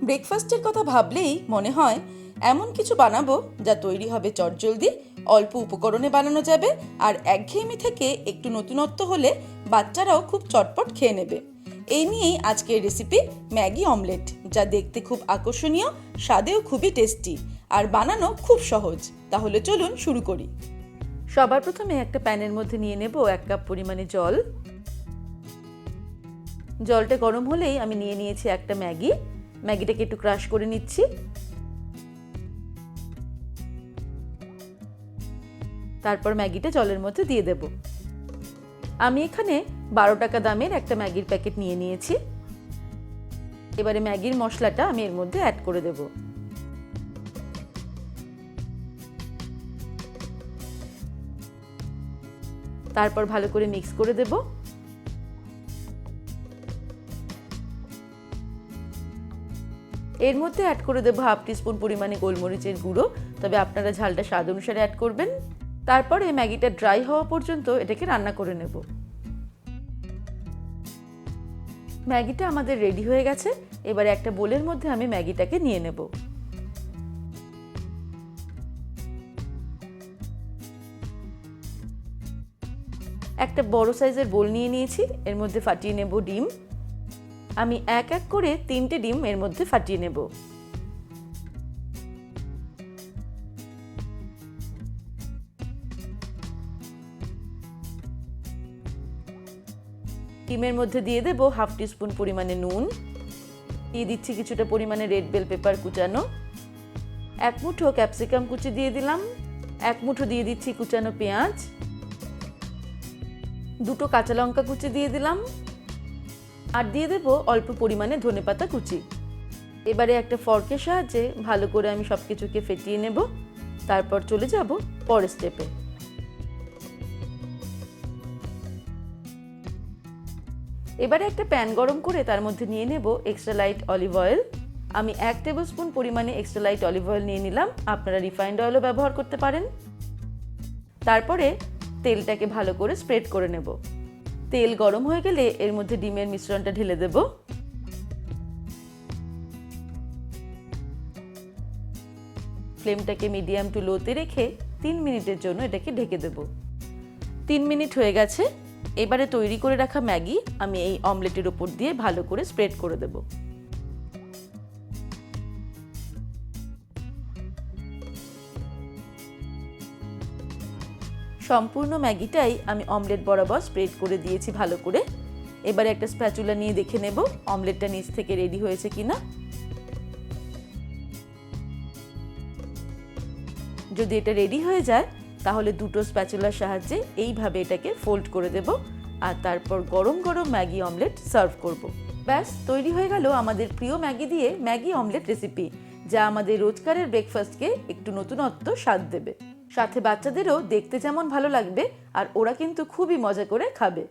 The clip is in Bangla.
ব্রেকফাস্টের কথা ভাবলেই মনে হয় এমন কিছু বানাবো যা তৈরি হবে চটজলদি, অল্প উপকরণে বানানো যাবে, আর একঘেয়েমি থেকে একটু নতুনত্ব হলে বাচ্চারাও খুব চটপট খেয়ে নেবে। এই নিয়েই আজকের রেসিপি ম্যাগি অমলেট, যা দেখতে খুব আকর্ষণীয়, স্বাদেও খুবই টেস্টি আর বানানো খুব সহজ। তাহলে চলুন শুরু করি। সবার প্রথমে একটা প্যানের মধ্যে নিয়ে নেব 1 কাপ পরিমাণে জল। জলটা গরম হলেই আমি নিয়ে নিয়েছি একটা ম্যাগিটাকে একটু ক্রাশ করে নিচ্ছি। তারপর ম্যাগিটা জলের মধ্যে দিয়ে দেব। আমি এখানে 12 টাকা দামের একটা ম্যাগির প্যাকেট নিয়ে নিয়েছি। এবারে ম্যাগির মশলাটা আমি এর মধ্যে অ্যাড করে দেব। তারপর ভালো করে মিক্স করে দেব। এর মধ্যে অ্যাড করে দেবো 1/2 টিস্পুন পরিমাণে গোলমরিচের গুঁড়ো, তবে আপনারা ঝালটা স্বাদ অনুসারে অ্যাড করবেন। তারপরে ম্যাগিটা ড্রাই হওয়া পর্যন্ত এটাকে রান্না করে নেব। ম্যাগিটা আমাদের রেডি হয়ে গেছে। এবারে একটা বোলের মধ্যে আমি ম্যাগিটাকে নিয়ে নেব। একটা বড় সাইজের বোল নিয়ে নিয়েছি, এর মধ্যে ফাটিয়ে নেব ডিম। আমি এক এক করে 3টে ডিম এর মধ্যে ফাটিয়ে নেব। ডিমের মধ্যে দিয়ে দেব 1/2 টিস্পুন পরিমাণে নুন, দিয়ে দিচ্ছি কিছুটা পরিমাণে রেড বেল পেপার কুচানো, 1 মুঠো ক্যাপসিকাম কুচি দিয়ে দিলাম, 1 মুঠো দিয়ে দিচ্ছি কুচানো পেঁয়াজ, 2টো কাঁচা লঙ্কা কুচি দিয়ে দিলাম, আর দিয়ে দেব অল্প পরিমাণে ধনেপাতা কুচি। এবারে একটা ফর্কের সাহায্যে ভালো করে আমি সবকিছুকে ফেটিয়ে নেব। তারপর চলে যাব পরের স্টেপে। এবারে একটা প্যান গরম করে তার মধ্যে নিয়ে নেব এক্সট্রা লাইট অলিভ অয়েল। আমি 1 টেবিলস্পুন পরিমাণে এক্সট্রা লাইট অলিভ অয়েল নিয়ে নিলাম, আপনারা রিফাইন্ড অয়েলও ব্যবহার করতে পারেন। তারপরে তেলটাকে ভালো করে স্প্রেড করে নেব। তেল গরম হয়ে গেলে এর মধ্যে ডিমের মিশ্রণটা ঢেলে দেব। ফ্লেমটাকে মিডিয়াম টু লোতে রেখে 3 মিনিটের জন্য এটাকে ঢেকে দেব। 3 মিনিট হয়ে গেছে। এবারে তৈরি করে রাখা ম্যাগি আমি এই অমলেটের উপর দিয়ে ভালো করে স্প্রেড করে দেব। সম্পূর্ণ ম্যাগিটাই আমি অমলেট বরাবর স্প্রেড করে দিয়েছি ভালো করে। এবারে একটা স্প্যাচুলা নিয়ে দেখে নেব অমলেটটা নিচ থেকে রেডি হয়েছে কিনা। যদি এটা রেডি হয়ে যায় তাহলে 2টো স্প্যাচুলার সাহায্যে এইভাবে এটাকে ফোল্ড করে দেব, আর তারপর গরম গরম ম্যাগি অমলেট সার্ভ করব। ব্যাস তৈরি হয়ে গেল আমাদের প্রিয় ম্যাগি দিয়ে ম্যাগি অমলেট রেসিপি, যা আমাদের রোজকারের ব্রেকফাস্টকে একটু নতুনত্ব স্বাদ দেবে। সাথে বাচ্চাদেরও দেখতে যেমন ভালো লাগবে, আর ওরা কিন্তু খুবই মজা করে খাবে।